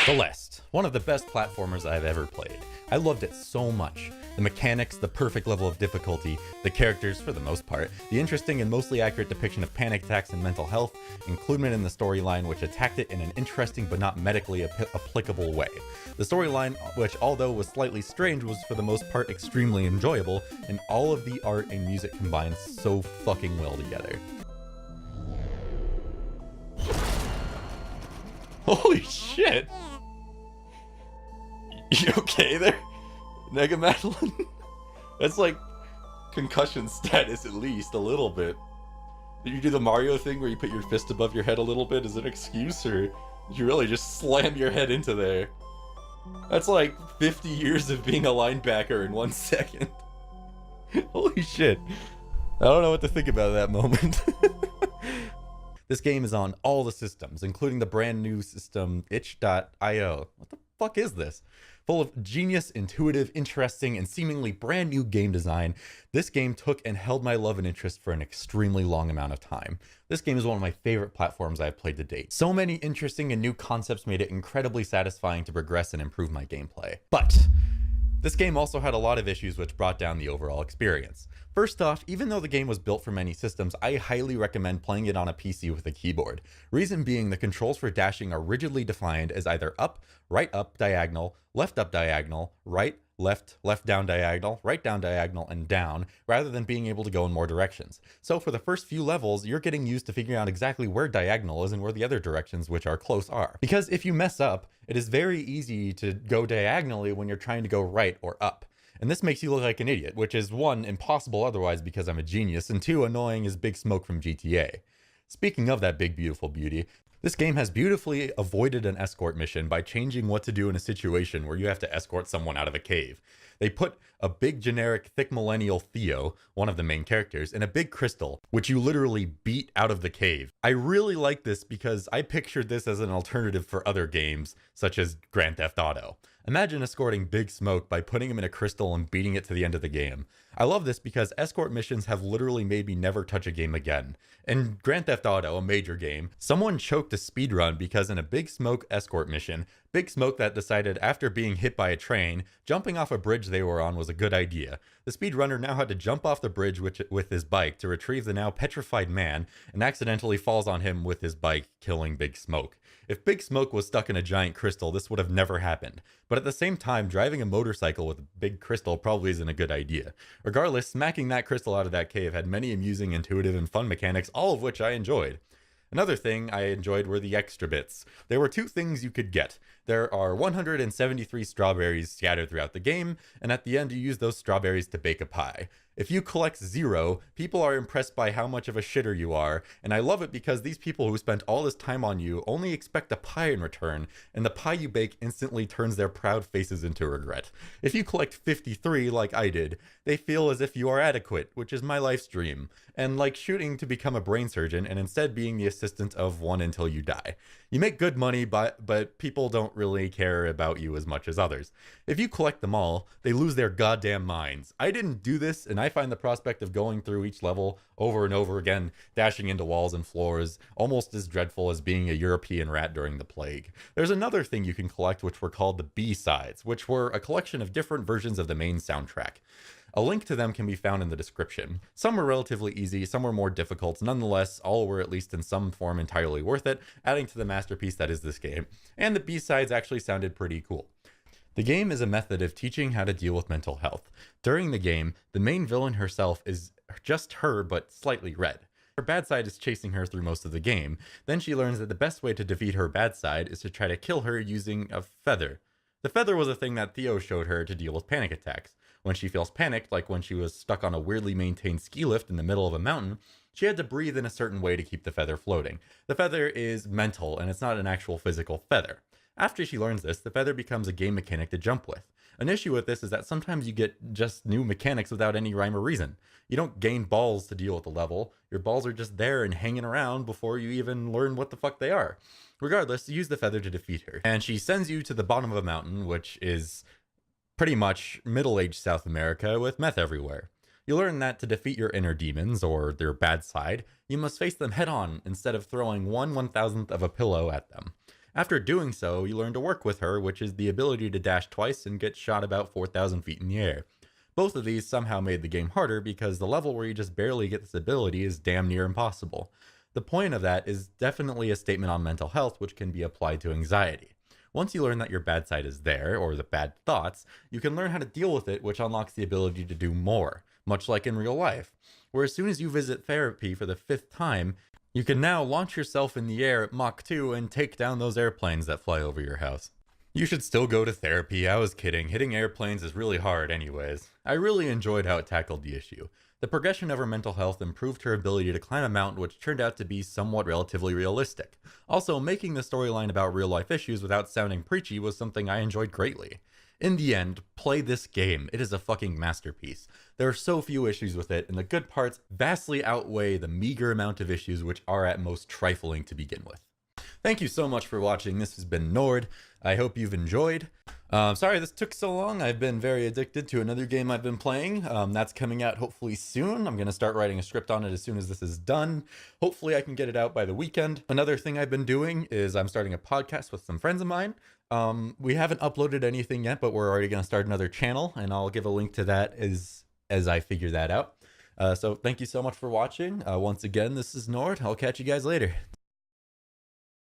Celeste, one of the best platformers I've ever played. I loved it so much. The mechanics, the perfect level of difficulty, the characters for the most part, the interesting and mostly accurate depiction of panic attacks and mental health, includement in the storyline which attacked it in an interesting but not medically applicable way. The storyline, which although was slightly strange, was for the most part extremely enjoyable, and all of the art and music combined so fucking well together. Holy shit! You okay there, Nega Madeline? That's like concussion status at least, a little bit. Did you do the Mario thing where you put your fist above your head a little bit as an excuse, or did you really just slam your head into there? That's like 50 years of being a linebacker in 1 second. Holy shit. I don't know what to think about that moment. This game is on all the systems, including the brand new system itch.io. What the fuck is this? Full of genius, intuitive, interesting, and seemingly brand new game design, this game took and held my love and interest for an extremely long amount of time. This game is one of my favorite platforms I've played to date. So many interesting and new concepts made it incredibly satisfying to progress and improve my gameplay. But this game also had a lot of issues which brought down the overall experience. First off, even though the game was built for many systems, I highly recommend playing it on a PC with a keyboard. Reason being, the controls for dashing are rigidly defined as either up diagonal, left up diagonal, right, left down diagonal, right down diagonal, and down, rather than being able to go in more directions. So for the first few levels, you're getting used to figuring out exactly where diagonal is and where the other directions, which are close, are. Because if you mess up, it is very easy to go diagonally when you're trying to go right or up. And this makes you look like an idiot, which is 1, impossible otherwise because I'm a genius, and 2, annoying as Big Smoke from GTA. Speaking of that big beautiful beauty, this game has beautifully avoided an escort mission by changing what to do in a situation where you have to escort someone out of a cave. They put a big generic thick millennial Theo, one of the main characters, in a big crystal, which you literally beat out of the cave. I really like this because I pictured this as an alternative for other games, such as Grand Theft Auto. Imagine escorting Big Smoke by putting him in a crystal and beating it to the end of the game. I love this because escort missions have literally made me never touch a game again. In Grand Theft Auto, a major game, someone choked a speedrun because in a Big Smoke escort mission, Big Smoke that decided after being hit by a train, jumping off a bridge they were on was a good idea. The speedrunner now had to jump off the bridge with his bike to retrieve the now petrified man and accidentally falls on him with his bike, killing Big Smoke. If Big Smoke was stuck in a giant crystal, this would have never happened. But at the same time, driving a motorcycle with a big crystal probably isn't a good idea. Regardless, smacking that crystal out of that cave had many amusing, intuitive, and fun mechanics, all of which I enjoyed. Another thing I enjoyed were the extra bits. There were 2 things you could get. There are 173 strawberries scattered throughout the game, and at the end you use those strawberries to bake a pie. If you collect 0, people are impressed by how much of a shitter you are, and I love it because these people who spent all this time on you only expect a pie in return, and the pie you bake instantly turns their proud faces into regret. If you collect 53 like I did, they feel as if you are adequate, which is my life's dream, and like shooting to become a brain surgeon and instead being the assistant of one until you die. You make good money, but people don't really care about you as much as others. If you collect them all, they lose their goddamn minds. I didn't do this, and I find the prospect of going through each level over and over again, dashing into walls and floors, almost as dreadful as being a European rat during the plague. There's another thing you can collect which were called the B-sides, which were a collection of different versions of the main soundtrack. A link to them can be found in the description. Some were relatively easy, some were more difficult. Nonetheless, all were at least in some form entirely worth it, adding to the masterpiece that is this game. And the B-sides actually sounded pretty cool. The game is a method of teaching how to deal with mental health. During the game, the main villain herself is just her, but slightly red. Her bad side is chasing her through most of the game. Then she learns that the best way to defeat her bad side is to try to kill her using a feather. The feather was a thing that Theo showed her to deal with panic attacks. When she feels panicked, like when she was stuck on a weirdly maintained ski lift in the middle of a mountain, she had to breathe in a certain way to keep the feather floating. The feather is mental, and it's not an actual physical feather. After she learns this, the feather becomes a game mechanic to jump with. An issue with this is that sometimes you get just new mechanics without any rhyme or reason. You don't gain balls to deal with the level, your balls are just there and hanging around before you even learn what the fuck they are. Regardless, use the feather to defeat her. And she sends you to the bottom of a mountain, which is pretty much middle-aged South America with meth everywhere. You learn that to defeat your inner demons, or their bad side, you must face them head on instead of throwing 1/1000th of a pillow at them. After doing so, you learn to work with her, which is the ability to dash twice and get shot about 4,000 feet in the air. Both of these somehow made the game harder because the level where you just barely get this ability is damn near impossible. The point of that is definitely a statement on mental health, which can be applied to anxiety. Once you learn that your bad side is there, or the bad thoughts, you can learn how to deal with it, which unlocks the ability to do more, much like in real life, where as soon as you visit therapy for the 5th time, you can now launch yourself in the air at Mach 2 and take down those airplanes that fly over your house. You should still go to therapy. I was kidding. Hitting airplanes is really hard anyways. I really enjoyed how it tackled the issue. The progression of her mental health improved her ability to climb a mountain, which turned out to be somewhat relatively realistic. Also, making the storyline about real life issues without sounding preachy was something I enjoyed greatly. In the end, play this game. It is a fucking masterpiece. There are so few issues with it, and the good parts vastly outweigh the meager amount of issues which are at most trifling to begin with. Thank you so much for watching. This has been Nord. I hope you've enjoyed. Sorry this took so long. I've been very addicted to another game I've been playing. That's coming out hopefully soon. I'm going to start writing a script on it as soon as this is done. Hopefully I can get it out by the weekend. Another thing I've been doing is I'm starting a podcast with some friends of mine. We haven't uploaded anything yet, but we're already going to start another channel, and I'll give a link to that as I figure that out. So thank you so much for watching. Once again, this is Nord. I'll catch you guys later.